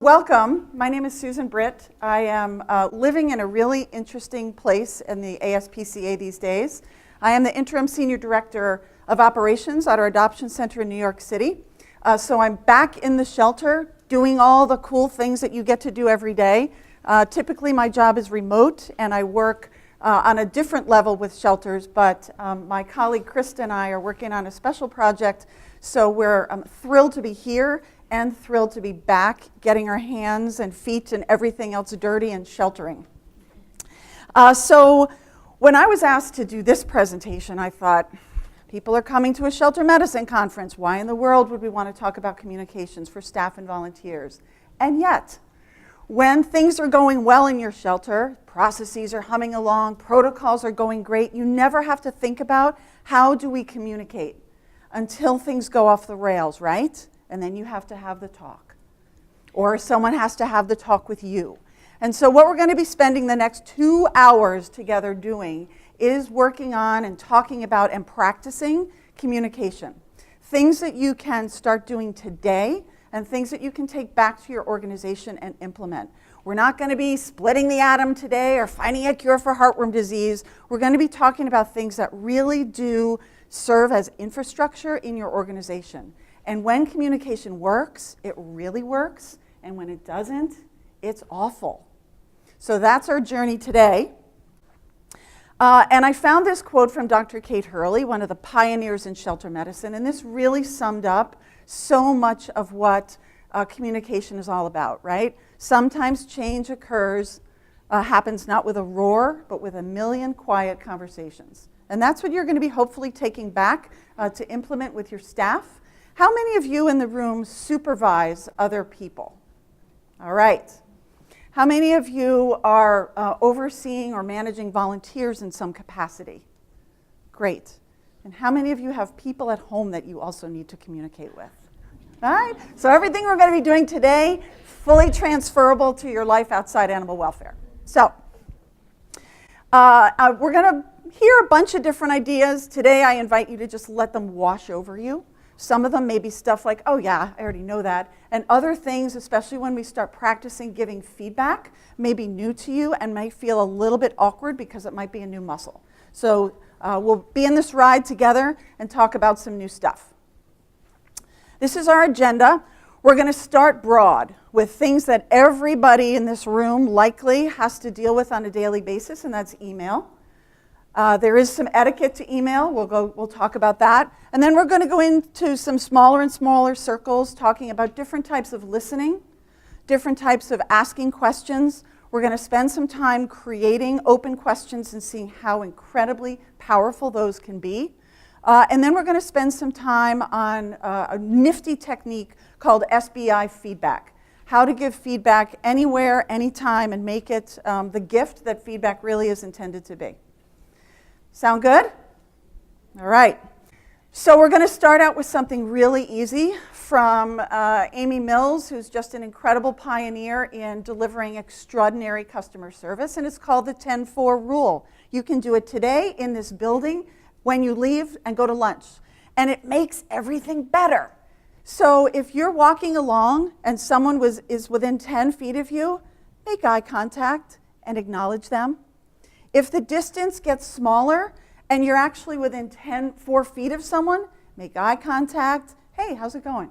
Welcome. My name is Susan Britt. I am living in a really interesting place in the ASPCA these days. I am the Interim Senior Director of Operations at our Adoption Center in New York City. So I'm back in the shelter doing all the cool things that you get to do every day. Typically my job is remote and I work on a different level with shelters, but my colleague Krista and I are working on a special project, so we're thrilled to be here and thrilled to be back getting our hands and feet and everything else dirty and sheltering. So when I was asked to do this presentation, I thought, people are coming to a shelter medicine conference. Why in the world would we want to talk about communications for staff and volunteers? And yet, when things are going well in your shelter, processes are humming along, protocols are going great, you never have to think about how do we communicate until things go off the rails, right? And then you have to have the talk. Or someone has to have the talk with you. And so what we're going to be spending the next 2 hours together doing is working on and talking about and practicing communication. Things that you can start doing today and things that you can take back to your organization and implement. We're not going to be splitting the atom today or finding a cure for heartworm disease. We're going to be talking about things that really do serve as infrastructure in your organization. And when communication works, it really works. And when it doesn't, it's awful. So that's our journey today. And I found this quote from Dr. Kate Hurley, one of the pioneers in shelter medicine. And this really summed up so much of what communication is all about, right? Sometimes change occurs, happens not with a roar, but with a million quiet conversations. And that's what you're going to be hopefully taking back to implement with your staff. How many of you in the room supervise other people? All right. How many of you are overseeing or managing volunteers in some capacity? Great. And how many of you have people at home that you also need to communicate with? All right. So everything we're going to be doing today, fully transferable to your life outside animal welfare. So we're going to hear a bunch of different ideas. Today I invite you to just let them wash over you. Some of them may be stuff like, oh yeah, I already know that. And other things, especially when we start practicing giving feedback, may be new to you and might feel a little bit awkward because it might be a new muscle. So we'll be in this ride together and talk about some new stuff. This is our agenda. We're going to start broad with things that everybody in this room likely has to deal with on a daily basis, and that's email. There is some etiquette to email. We'll talk about that. And then we're going to go into some smaller and smaller circles talking about different types of listening, different types of asking questions. We're going to spend some time creating open questions and seeing how incredibly powerful those can be. And then we're going to spend some time on a nifty technique called SBI feedback. How to give feedback anywhere, anytime, and make it the gift that feedback really is intended to be. Sound good? All right. So we're going to start out with something really easy from Amy Mills, who's just an incredible pioneer in delivering extraordinary customer service, and it's called the 10-4 rule. You can do it today in this building when you leave and go to lunch, and it makes everything better. So if you're walking along and someone is within 10 feet of you, make eye contact and acknowledge them. If the distance gets smaller and you're actually within 4 feet of someone, make eye contact. Hey, how's it going?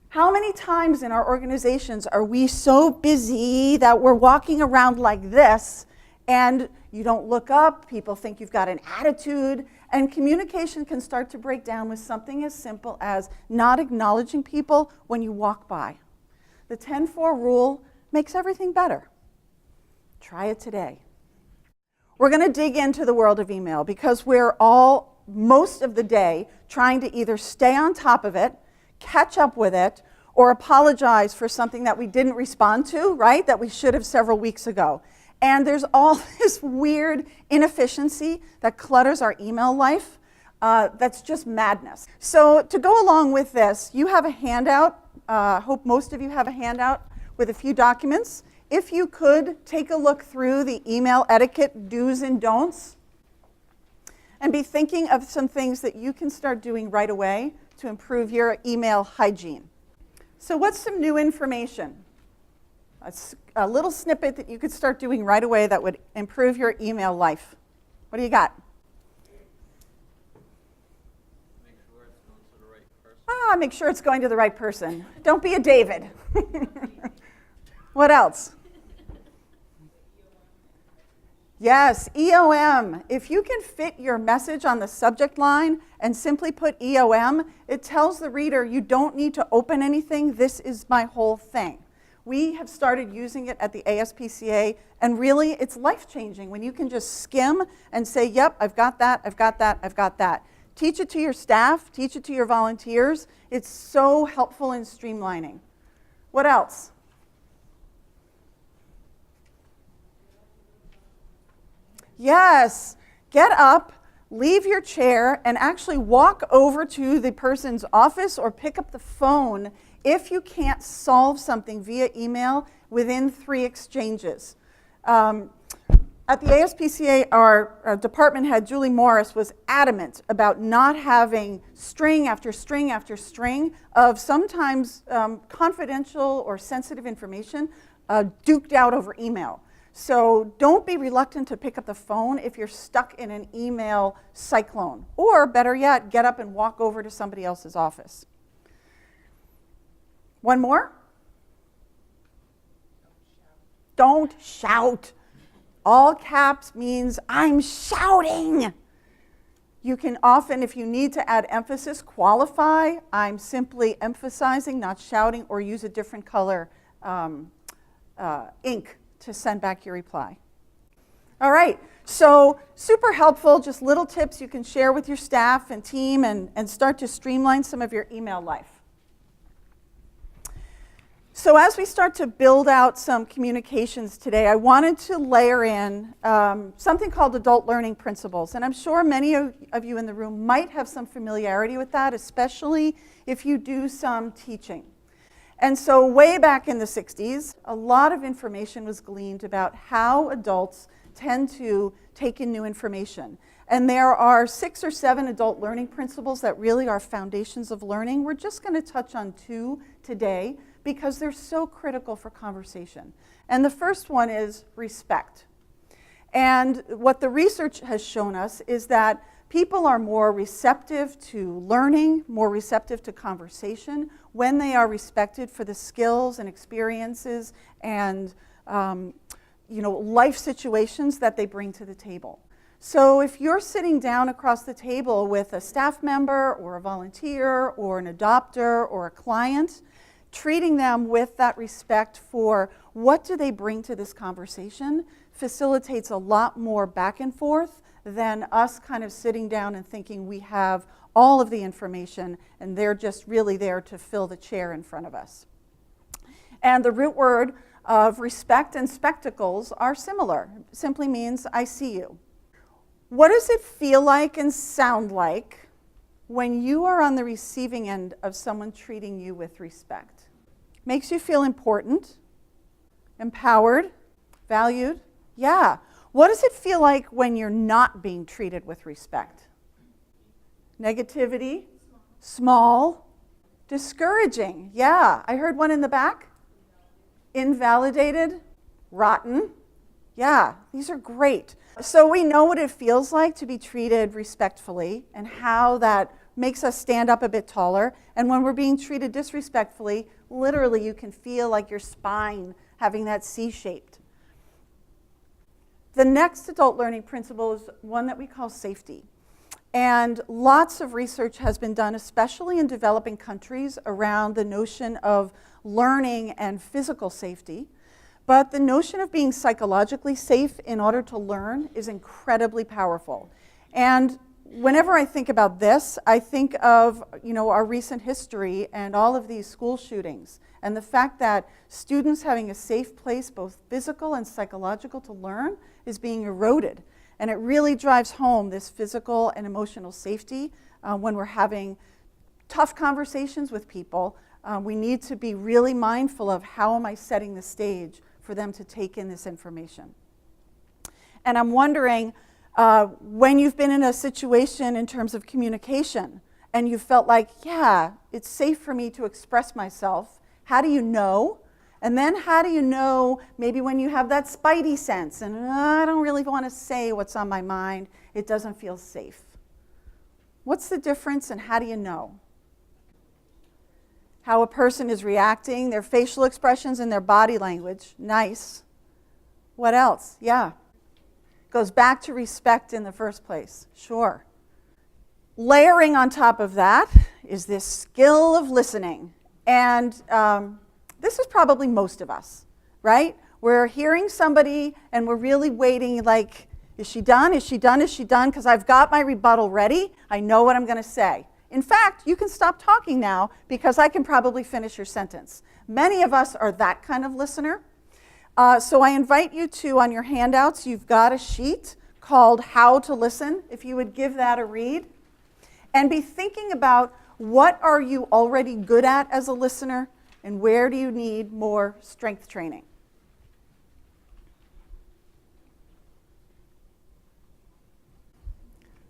How many times in our organizations are we so busy that we're walking around like this and you don't look up, people think you've got an attitude, and communication can start to break down with something as simple as not acknowledging people when you walk by. The 10-4 rule makes everything better. Try it today. We're going to dig into the world of email because we're all, most of the day, trying to either stay on top of it, catch up with it, or apologize for something that we didn't respond to, right, that we should have several weeks ago. And there's all this weird inefficiency that clutters our email life. That's just madness. So to go along with this, you have a handout. I hope most of you have a handout with a few documents. If you could take a look through the email etiquette do's and don'ts and be thinking of some things that you can start doing right away to improve your email hygiene. So what's some new information? a little snippet that you could start doing right away that would improve your email life. What do you got? Make sure it's going to the right person. Make sure it's going to the right person. Don't be a David. What else? Yes, EOM. If you can fit your message on the subject line and simply put EOM, it tells the reader you don't need to open anything. This is my whole thing. We have started using it at the ASPCA, and really it's life-changing when you can just skim and say, yep, I've got that, I've got that, I've got that. Teach it to your staff, teach it to your volunteers. It's so helpful in streamlining. What else? Yes, get up, leave your chair, and actually walk over to the person's office or pick up the phone if you can't solve something via email within 3 exchanges. At the ASPCA, our department head, Julie Morris, was adamant about not having string after string after string of sometimes confidential or sensitive information duked out over email. So don't be reluctant to pick up the phone if you're stuck in an email cyclone. Or better yet, get up and walk over to somebody else's office. One more? Don't shout. All caps means I'm shouting. You can often, if you need to add emphasis, qualify. I'm simply emphasizing, not shouting, or use a different color ink to send back your reply. All right, so super helpful, just little tips you can share with your staff and team and start to streamline some of your email life. So as we start to build out some communications today, I wanted to layer in something called adult learning principles. And I'm sure many of you in the room might have some familiarity with that, especially if you do some teaching. And so way back in the 60s, a lot of information was gleaned about how adults tend to take in new information. And there are 6 or 7 adult learning principles that really are foundations of learning. We're just going to touch on 2 today because they're so critical for conversation. And the first one is respect. And what the research has shown us is that people are more receptive to learning, more receptive to conversation when they are respected for the skills and experiences and life situations that they bring to the table. So if you're sitting down across the table with a staff member or a volunteer or an adopter or a client, treating them with that respect for what do they bring to this conversation facilitates a lot more back and forth than us kind of sitting down and thinking we have all of the information and they're just really there to fill the chair in front of us. And the root word of respect and spectacles are similar. It simply means I see you. What does it feel like and sound like when you are on the receiving end of someone treating you with respect? Makes you feel important, empowered, valued? Yeah. What does it feel like when you're not being treated with respect? Negativity, small, discouraging. Yeah. I heard one in the back. Invalidated, rotten. Yeah, these are great. So we know what it feels like to be treated respectfully and how that makes us stand up a bit taller. And when we're being treated disrespectfully, literally you can feel like your spine having that C-shaped. The next adult learning principle is one that we call safety. And lots of research has been done, especially in developing countries, around the notion of learning and physical safety. But the notion of being psychologically safe in order to learn is incredibly powerful. And whenever I think about this, I think of our recent history and all of these school shootings and the fact that students having a safe place, both physical and psychological, to learn is being eroded. And it really drives home this physical and emotional safety when we're having tough conversations with people. We need to be really mindful of how am I setting the stage for them to take in this information. And I'm wondering, when you've been in a situation in terms of communication and you felt like, yeah, it's safe for me to express myself, how do you know? And then how do you know maybe when you have that spidey sense and I don't really want to say what's on my mind, it doesn't feel safe. What's the difference and how do you know? How a person is reacting, their facial expressions and their body language. Nice. What else? Yeah. Goes back to respect in the first place. Sure. Layering on top of that is this skill of listening. And this is probably most of us, right? We're hearing somebody and we're really waiting like, is she done? Is she done? Is she done? Because I've got my rebuttal ready. I know what I'm going to say. In fact, you can stop talking now because I can probably finish your sentence. Many of us are that kind of listener. So I invite you to, on your handouts, you've got a sheet called How to Listen, if you would give that a read. And be thinking about what are you already good at as a listener and where do you need more strength training.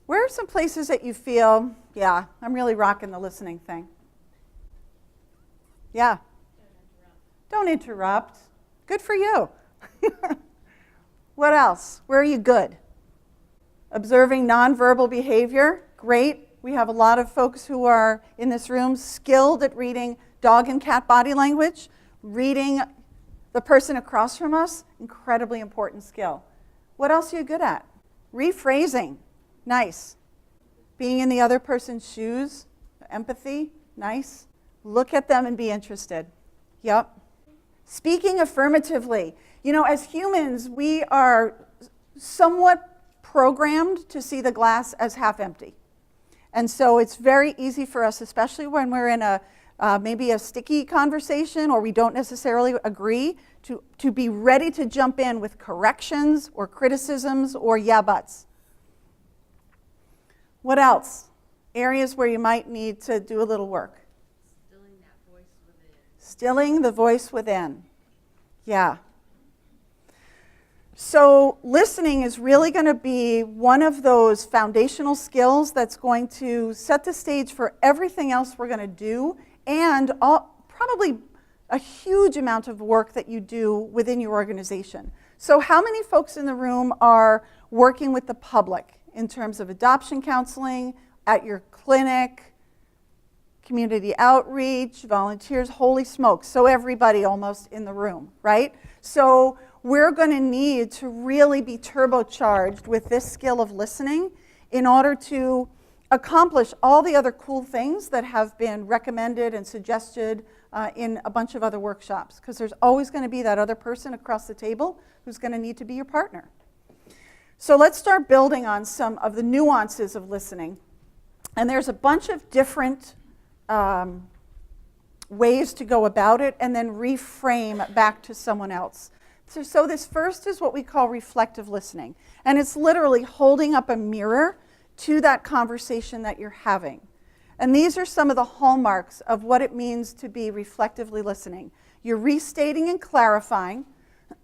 Where are some places that you feel, yeah, I'm really rocking the listening thing? Yeah. Don't interrupt. Good for you. What else? Where are you good? Observing nonverbal behavior. Great. We have a lot of folks who are in this room skilled at reading dog and cat body language. Reading the person across from us, incredibly important skill. What else are you good at? Rephrasing. Nice. Being in the other person's shoes, empathy, nice. Look at them and be interested. Yep. Speaking affirmatively. You know, as humans, we are somewhat programmed to see the glass as half empty. And so it's very easy for us, especially when we're in a maybe a sticky conversation or we don't necessarily agree, to be ready to jump in with corrections or criticisms or yeah buts. What else? Areas where you might need to do a little work. Stilling that voice within. Stilling the voice within. Yeah. So listening is really going to be one of those foundational skills that's going to set the stage for everything else we're going to do and probably a huge amount of work that you do within your organization. So how many folks in the room are working with the public in terms of adoption counseling, at your clinic, community outreach, volunteers? Holy smokes. So everybody almost in the room, right? So we're going to need to really be turbocharged with this skill of listening in order to accomplish all the other cool things that have been recommended and suggested in a bunch of other workshops. Because there's always going to be that other person across the table who's going to need to be your partner. So let's start building on some of the nuances of listening. And there's a bunch of different ways to go about it and then reframe back to someone else. So this first is what we call reflective listening. And it's literally holding up a mirror to that conversation that you're having. And these are some of the hallmarks of what it means to be reflectively listening. You're restating and clarifying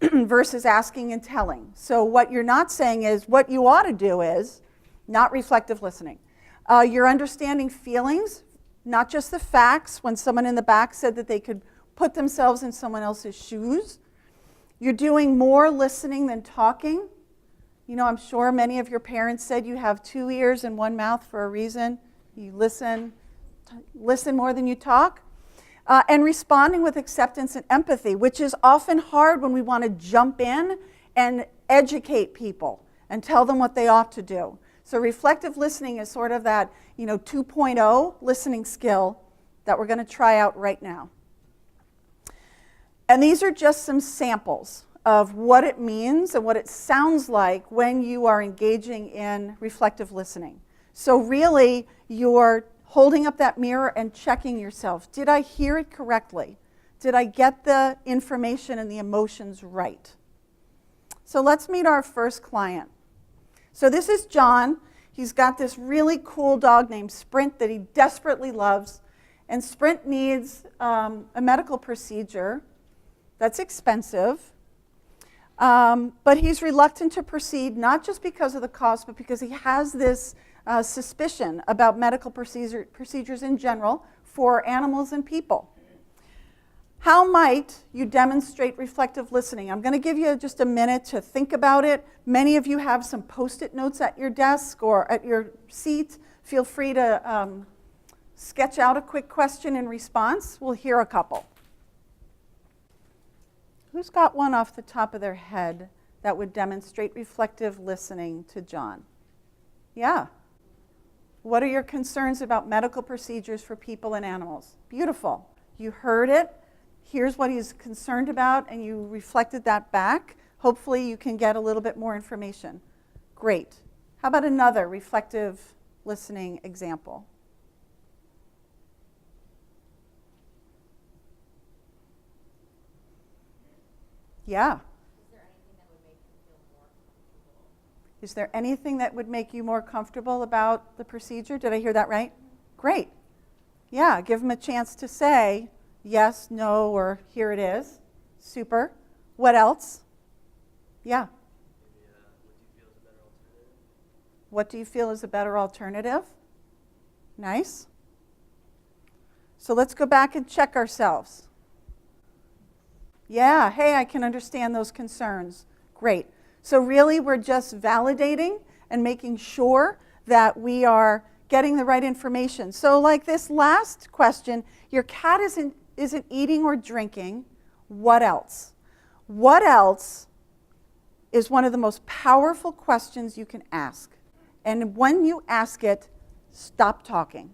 versus asking and telling. So what you're not saying is what you ought to do is not reflective listening. You're understanding feelings, not just the facts. When someone in the back said that they could put themselves in someone else's shoes. You're doing more listening than talking. You know, I'm sure many of your parents said you have 2 ears and 1 mouth for a reason. You listen more than you talk. And responding with acceptance and empathy, which is often hard when we want to jump in and educate people and tell them what they ought to do. So reflective listening is sort of that, 2.0 listening skill that we're going to try out right now. And these are just some samples of what it means and what it sounds like when you are engaging in reflective listening. So really, you're holding up that mirror and checking yourself. Did I hear it correctly? Did I get the information and the emotions right? So let's meet our first client. So this is John. He's got this really cool dog named Sprint that he desperately loves. And Sprint needs a medical procedure that's expensive. But he's reluctant to proceed, not just because of the cost, but because he has this suspicion about medical procedures in general for animals and people. How might you demonstrate reflective listening? I'm going to give you just a minute to think about it. Many of you have some Post-it notes at your desk or at your seat. Feel free to sketch out a quick question and response. We'll hear a couple. Who's got one off the top of their head that would demonstrate reflective listening to John? Yeah. What are your concerns about medical procedures for people and animals? Beautiful. You heard it. Here's what he's concerned about, and you reflected that back. Hopefully you can get a little bit more information. Great. How about another reflective listening example? Yeah. Is there anything that would make you more comfortable about the procedure? Did I hear that right? Great. Yeah, give them a chance to say yes, no, or here it is. Super. What else? Yeah. What do you feel is a better alternative? Nice. So let's go back and check ourselves. Yeah, hey, I can understand those concerns. Great. So really, we're just validating and making sure that we are getting the right information. So like this last question, your cat isn't eating or drinking. What else? What else is one of the most powerful questions you can ask? And when you ask it, stop talking.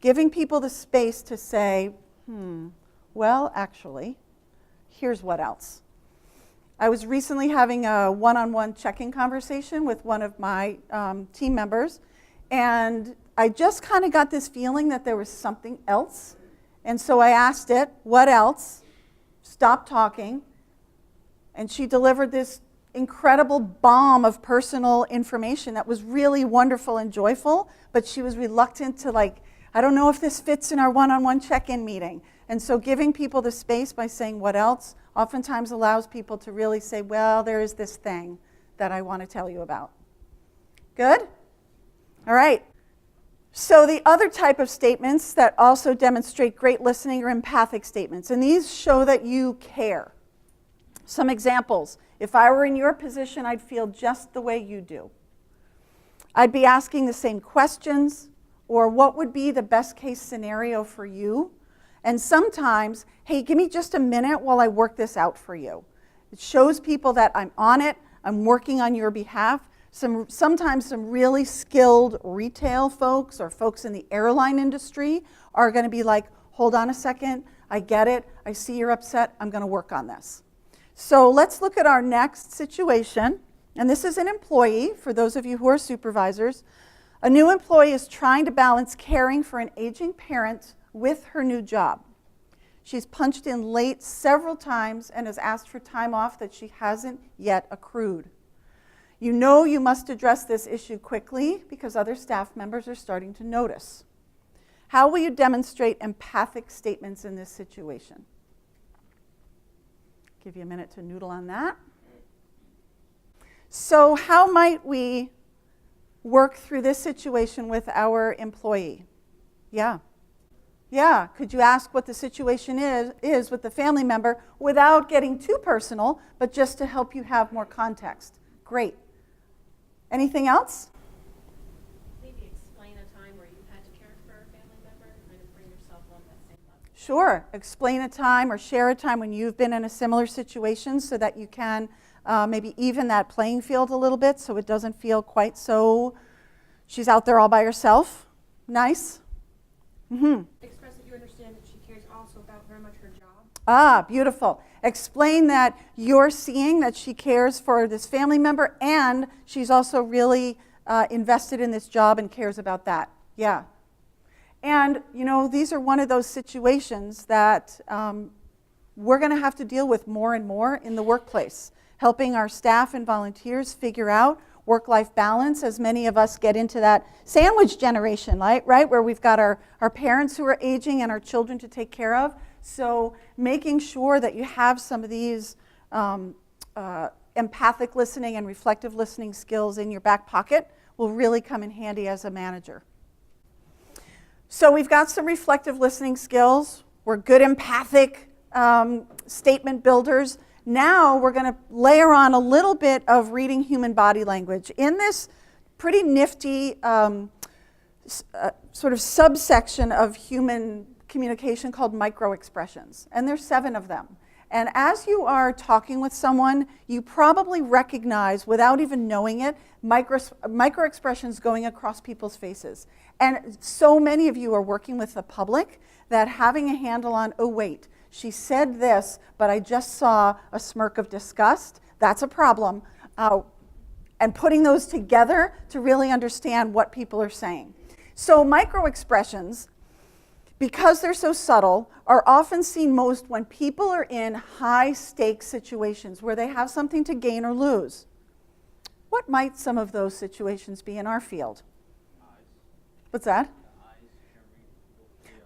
Giving people the space to say, well, actually, here's what else. I was recently having a one-on-one check-in conversation with one of my team members, and I just kind of got this feeling that there was something else. And so I asked it, what else? Stop talking. And she delivered this incredible bomb of personal information that was really wonderful and joyful, but she was reluctant to I don't know if this fits in our one-on-one check-in meeting. And so giving people the space by saying what else oftentimes allows people to really say, well, there is this thing that I want to tell you about. Good? All right. So the other type of statements that also demonstrate great listening are empathic statements. And these show that you care. Some examples. If I were in your position, I'd feel just the way you do. I'd be asking the same questions, or what would be the best case scenario for you? And sometimes, hey, give me just a minute while I work this out for you. It shows people that I'm on it, I'm working on your behalf. Sometimes some really skilled retail folks or folks in the airline industry are going to be like, hold on a second, I get it, I see you're upset, I'm going to work on this. So let's look at our next situation. And this is an employee, for those of you who are supervisors. A new employee is trying to balance caring for an aging parent with her new job. She's punched in late several times and has asked for time off that she hasn't yet accrued. You know you must address this issue quickly because other staff members are starting to notice. How will you demonstrate empathic statements in this situation? Give you a minute to noodle on that. So how might we work through this situation with our employee? Yeah. Yeah, could you ask what the situation is with the family member without getting too personal, but just to help you have more context? Great. Anything else? Maybe explain a time where you had to care for a family member, kind of bring yourself on that same level. Sure. Explain a time or share a time when you've been in a similar situation so that you can maybe even that playing field a little bit so it doesn't feel quite so she's out there all by herself. Nice. Mm-hmm. Express that you understand that she cares also about very much her job. Ah, beautiful. Explain that you're seeing that she cares for this family member and she's also really invested in this job and cares about that. Yeah. And, you know, these are one of those situations that we're going to have to deal with more and more in the workplace, helping our staff and volunteers figure out work-life balance as many of us get into that sandwich generation, right? Where we've got our parents who are aging and our children to take care of. So making sure that you have some of these empathic listening and reflective listening skills in your back pocket will really come in handy as a manager. So we've got some reflective listening skills. We're good empathic statement builders. Now we're going to layer on a little bit of reading human body language in this pretty nifty sort of subsection of human communication called micro-expressions. And there's 7 of them. And as you are talking with someone, you probably recognize, without even knowing it, micro-expressions going across people's faces. And so many of you are working with the public that having a handle on, oh wait, she said this, but I just saw a smirk of disgust. That's a problem. And putting those together to really understand what people are saying. So micro-expressions, because they're so subtle, are often seen most when people are in high-stakes situations where they have something to gain or lose. What might some of those situations be in our field? What's that?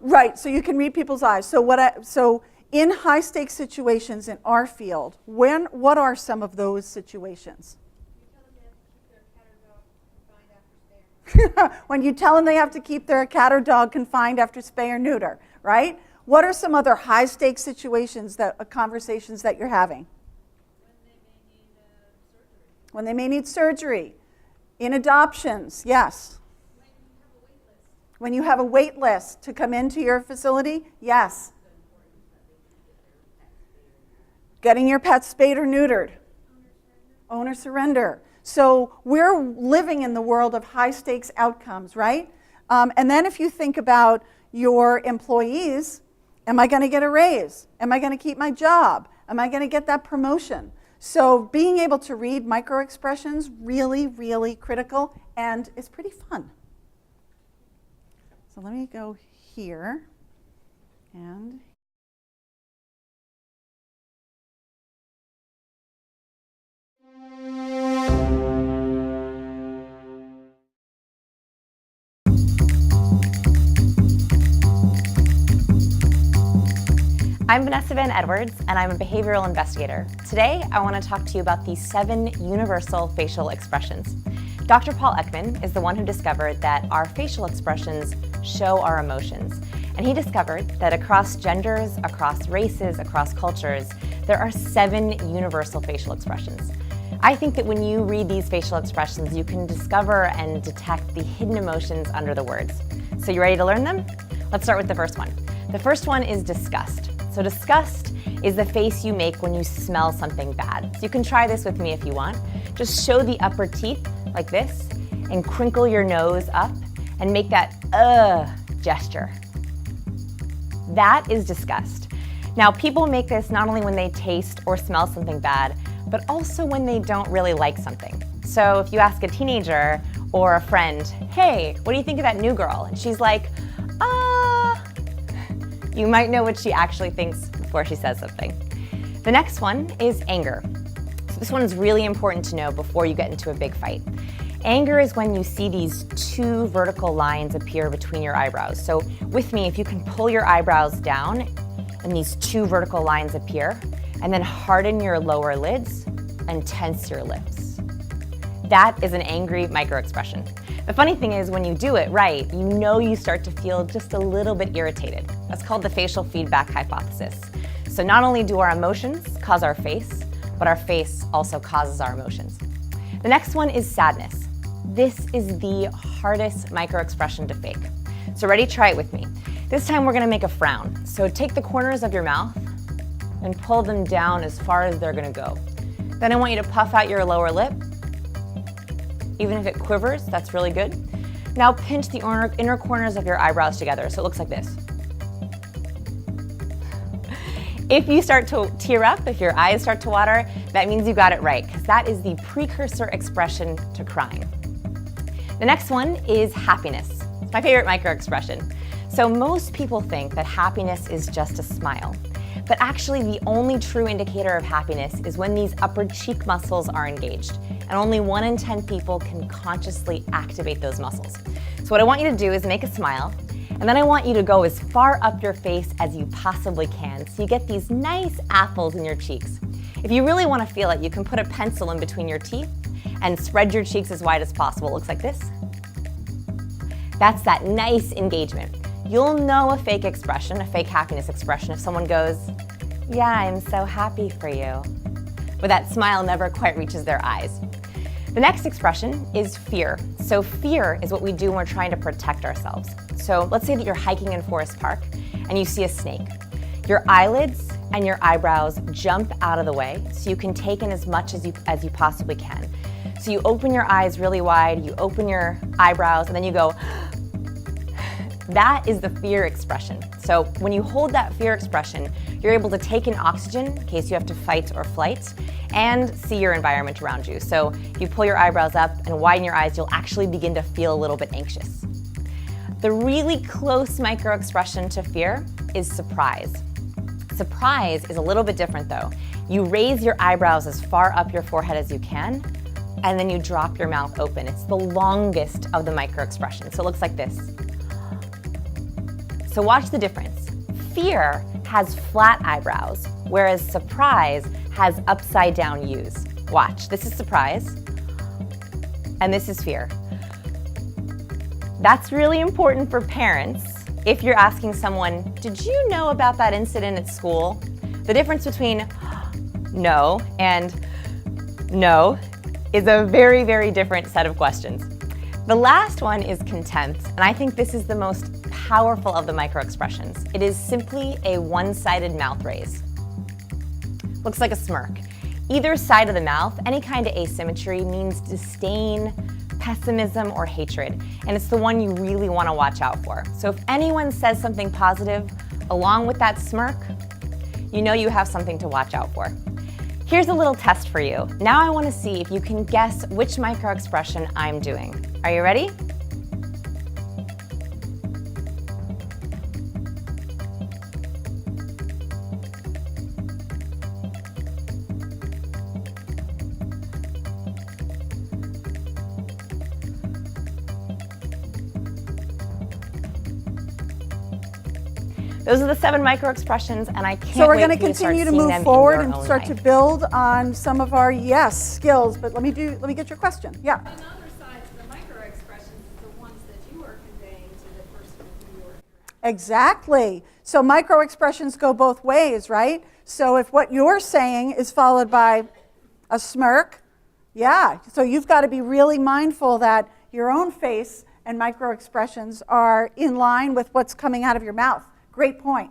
Right, so you can read people's eyes. So in high-stakes situations in our field, what are some of those situations? When you tell them they have to keep their cat or dog confined after spay or neuter, right? What are some other high-stakes situations, conversations that you're having? When they may need surgery. In adoptions, yes. When you have a wait list to come into your facility, yes. Getting your pet spayed or neutered. Owner surrender. So we're living in the world of high-stakes outcomes, right? And then if you think about your employees, am I going to get a raise? Am I going to keep my job? Am I going to get that promotion? So being able to read micro-expressions, really, really critical, and it's pretty fun. So let me go here and I'm Vanessa Van Edwards, and I'm a behavioral investigator. Today, I want to talk to you about the 7 universal facial expressions. Dr. Paul Ekman is the one who discovered that our facial expressions show our emotions. And he discovered that across genders, across races, across cultures, there are 7 universal facial expressions. I think that when you read these facial expressions, you can discover and detect the hidden emotions under the words. So you ready to learn them? Let's start with the first one. The first one is disgust. So disgust is the face you make when you smell something bad. So you can try this with me if you want. Just show the upper teeth like this and crinkle your nose up and make that gesture. That is disgust. Now people make this not only when they taste or smell something bad, but also when they don't really like something. So if you ask a teenager or a friend, hey, what do you think of that new girl? And she's like, you might know what she actually thinks before she says something. The next one is anger. So this one is really important to know before you get into a big fight. Anger is when you see these 2 vertical lines appear between your eyebrows. So with me, if you can pull your eyebrows down and these 2 vertical lines appear, and then harden your lower lids and tense your lips. That is an angry micro-expression. The funny thing is, when you do it right, you know you start to feel just a little bit irritated. That's called the facial feedback hypothesis. So not only do our emotions cause our face, but our face also causes our emotions. The next one is sadness. This is the hardest micro-expression to fake. So ready? Try it with me. This time we're gonna make a frown. So take the corners of your mouth and pull them down as far as they're gonna go. Then I want you to puff out your lower lip. Even if it quivers, that's really good. Now pinch the inner corners of your eyebrows together so it looks like this. If you start to tear up, if your eyes start to water, that means you got it right, because that is the precursor expression to crying. The next one is happiness. It's my favorite micro-expression. So most people think that happiness is just a smile. But actually, the only true indicator of happiness is when these upper cheek muscles are engaged. And only 1 in 10 people can consciously activate those muscles. So what I want you to do is make a smile, and then I want you to go as far up your face as you possibly can, so you get these nice apples in your cheeks. If you really want to feel it, you can put a pencil in between your teeth and spread your cheeks as wide as possible. It looks like this. That's that nice engagement. You'll know a fake expression, a fake happiness expression, if someone goes, "Yeah, I'm so happy for you," but that smile never quite reaches their eyes. The next expression is fear. So fear is what we do when we're trying to protect ourselves. So let's say that you're hiking in Forest Park and you see a snake. Your eyelids and your eyebrows jump out of the way so you can take in as much as you possibly can. So you open your eyes really wide, you open your eyebrows, and then you go, that is the fear expression. So when you hold that fear expression, you're able to take in oxygen in case you have to fight or flight, and see your environment around you. So if you pull your eyebrows up and widen your eyes, you'll actually begin to feel a little bit anxious. The really close micro expression to fear is surprise. Surprise is a little bit different though. You raise your eyebrows as far up your forehead as you can, and then you drop your mouth open. It's the longest of the micro expressions. So it looks like this. So watch the difference. Fear has flat eyebrows, whereas surprise has upside down U's. Watch, this is surprise, and this is fear. That's really important for parents if you're asking someone, did you know about that incident at school? The difference between no and no is a very, very different set of questions. The last one is contempt, and I think this is the most powerful of the micro expressions. It is simply a one-sided mouth raise. Looks like a smirk. Either side of the mouth, any kind of asymmetry means disdain, pessimism, or hatred, and it's the one you really want to watch out for. So if anyone says something positive along with that smirk, you know you have something to watch out for. Here's a little test for you. Now I want to see if you can guess which micro expression I'm doing. Are you ready? Those are the 7 micro expressions, and I can't So we're wait going to for you to start continue to seeing move them in forward your and own start to life. build on some of our skills. But let me get your question. Yeah. Another side to the micro expressions is the ones that you are conveying to the person with whom you are interacting. Exactly. So micro expressions go both ways, right? So if what you're saying is followed by a smirk, yeah. So you've got to be really mindful that your own face and micro expressions are in line with what's coming out of your mouth. Great point.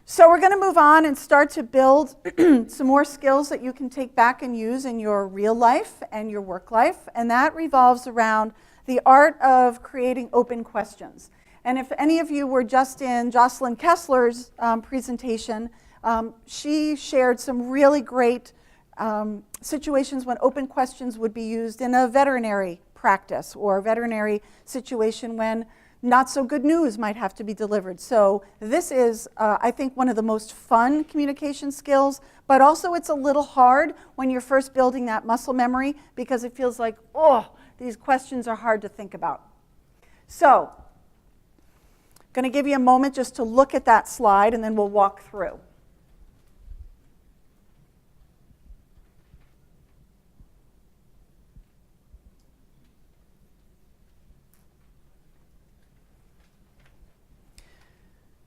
So we're going to move on and start to build some more skills that you can take back and use in your real life and your work life, and that revolves around the art of creating open questions. And if any of you were just in Jocelyn Kessler's presentation, she shared some really great situations when open questions would be used in a veterinary practice or a veterinary situation when not so good news might have to be delivered. So this is, I think, one of the most fun communication skills, but also it's a little hard when you're first building that muscle memory because it feels like, oh, these questions are hard to think about. So I'm going to give you a moment just to look at that slide and then we'll walk through.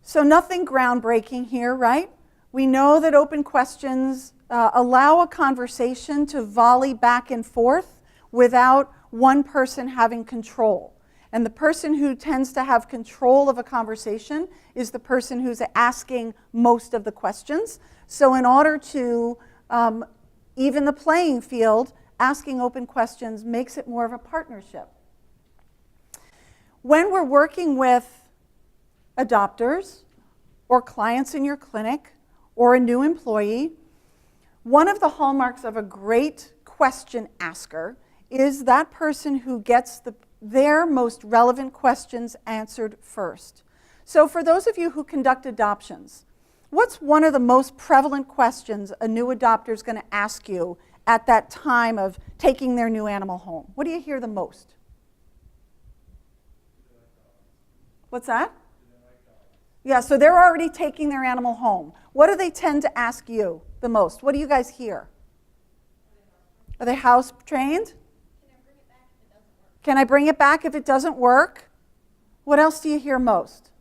So nothing groundbreaking here, right? We know that open questions allow a conversation to volley back and forth without one person having control. And the person who tends to have control of a conversation is the person who's asking most of the questions. So in order to even the playing field, asking open questions makes it more of a partnership. When we're working with adopters or clients in your clinic or a new employee, one of the hallmarks of a great question asker is that person who gets their most relevant questions answered first. So for those of you who conduct adoptions, what's one of the most prevalent questions a new adopter is going to ask you at that time of taking their new animal home? What do you hear the most? What's that? Yeah, so they're already taking their animal home. What do they tend to ask you the most? What do you guys hear? Are they house trained? Can I bring it back if it doesn't work? What else do you hear most?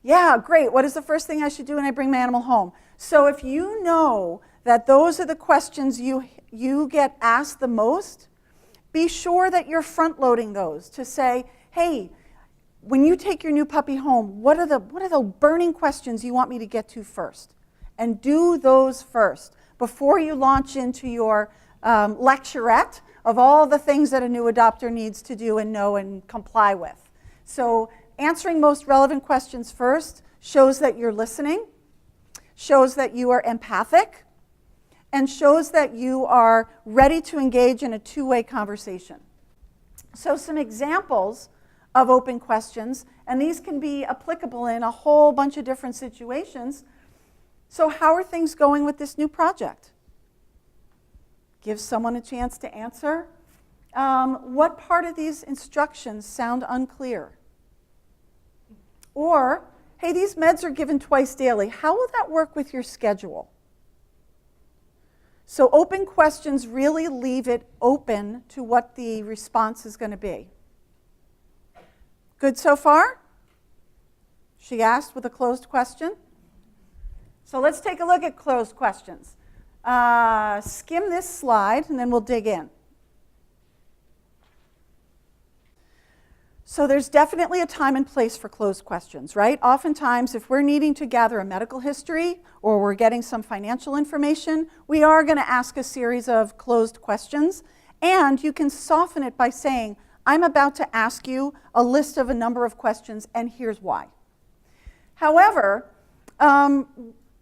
Yeah, great. What is the first thing I should do when I bring my animal home? So if you know that those are the questions you get asked the most, be sure that you're front-loading those to say, hey, when you take your new puppy home, what are the burning questions you want me to get to first? And do those first before you launch into your lecturette of all the things that a new adopter needs to do and know and comply with. So answering most relevant questions first shows that you're listening, shows that you are empathic, and shows that you are ready to engage in a two-way conversation. So some examples of open questions, and these can be applicable in a whole bunch of different situations. So how are things going with this new project? Give someone a chance to answer. What part of these instructions sound unclear? Or, hey, these meds are given twice daily. How will that work with your schedule? So open questions really leave it open to what the response is going to be. Good so far? She asked with a closed question. So let's take a look at closed questions. Skim this slide and then we'll dig in. So there's definitely a time and place for closed questions, right? Oftentimes, if we're needing to gather a medical history or we're getting some financial information, we are going to ask a series of closed questions. And you can soften it by saying, I'm about to ask you a list of a number of questions, and here's why. However,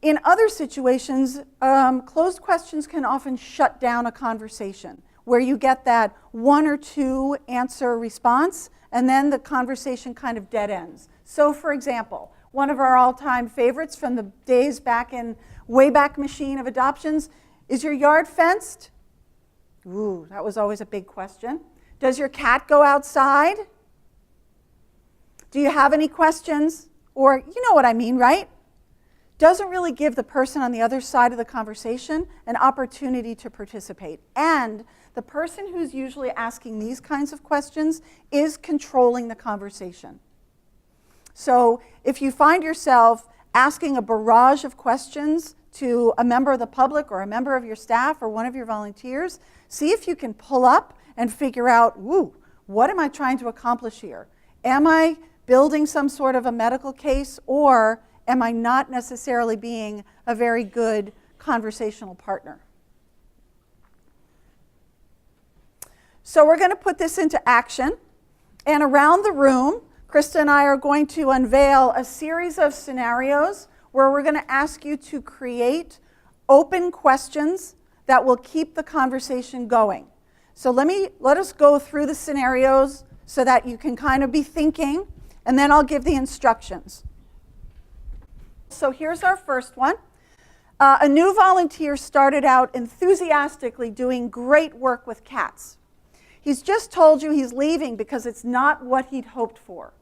in other situations, closed questions can often shut down a conversation where you get that one or two answer response, and then the conversation kind of dead ends. So for example, one of our all-time favorites from the days back in Wayback Machine of adoptions, is your yard fenced? Ooh, that was always a big question. Does your cat go outside? Do you have any questions? Or, you know what I mean, right? Doesn't really give the person on the other side of the conversation an opportunity to participate. And the person who's usually asking these kinds of questions is controlling the conversation. So if you find yourself asking a barrage of questions to a member of the public or a member of your staff or one of your volunteers, see if you can pull up and figure out, what am I trying to accomplish here? Am I building some sort of a medical case, or am I not necessarily being a very good conversational partner? So we're going to put this into action. And around the room, Krista and I are going to unveil a series of scenarios where we're going to ask you to create open questions that will keep the conversation going. So let us go through the scenarios so that you can kind of be thinking, and then I'll give the instructions. So here's our first one. A new volunteer started out enthusiastically doing great work with cats. He's just told you he's leaving because it's not what he'd hoped for.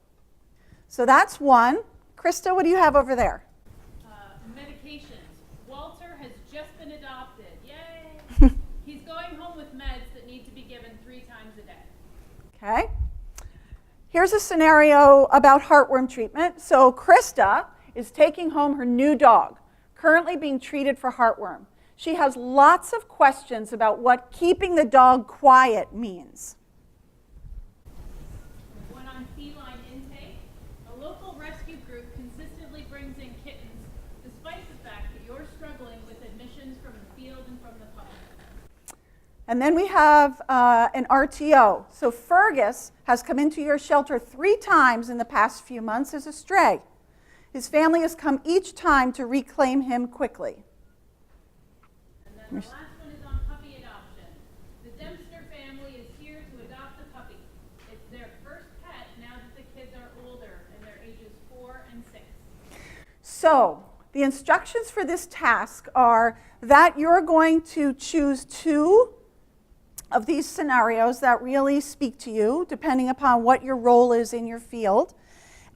So that's one. Krista, what do you have over there? Medications. Walter has just been adopted. Yay! He's going home with meds that need to be given 3 times a day. Okay. Here's a scenario about heartworm treatment. So Krista is taking home her new dog, currently being treated for heartworm. She has lots of questions about what keeping the dog quiet means. When on feline intake, a local rescue group consistently brings in kittens, despite the fact that you're struggling with admissions from the field and from the public. And then we have an RTO. So Fergus has come into your shelter 3 times in the past few months as a stray. His family has come each time to reclaim him quickly. And then the last one is on puppy adoption. The Dempster family is here to adopt a puppy. It's their first pet now that the kids are older and they're ages 4 and 6. So the instructions for this task are that you're going to choose 2 of these scenarios that really speak to you, depending upon what your role is in your field.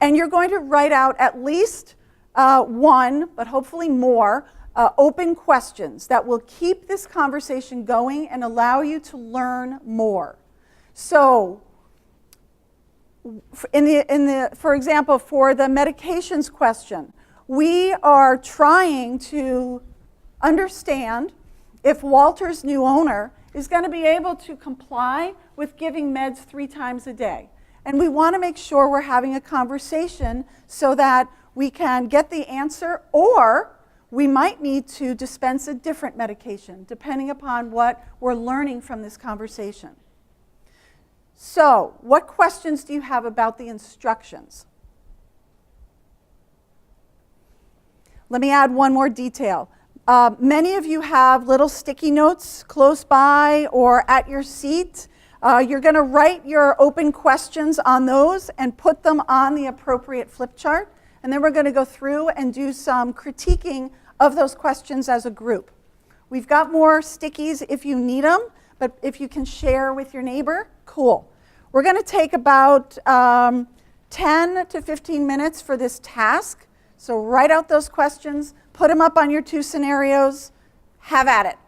And you're going to write out at least 1, but hopefully more, open questions that will keep this conversation going and allow you to learn more. So, for example, for the medications question, we are trying to understand if Walter's new owner is going to be able to comply with giving meds 3 times a day. And we want to make sure we're having a conversation so that we can get the answer, or we might need to dispense a different medication, depending upon what we're learning from this conversation. So, what questions do you have about the instructions? Let me add one more detail. Many of you have little sticky notes close by or at your seat. You're going to write your open questions on those and put them on the appropriate flip chart. And then we're going to go through and do some critiquing of those questions as a group. We've got more stickies if you need them, but if you can share with your neighbor, cool. We're going to take about 10 to 15 minutes for this task. So write out those questions, put them up on your 2 scenarios, have at it.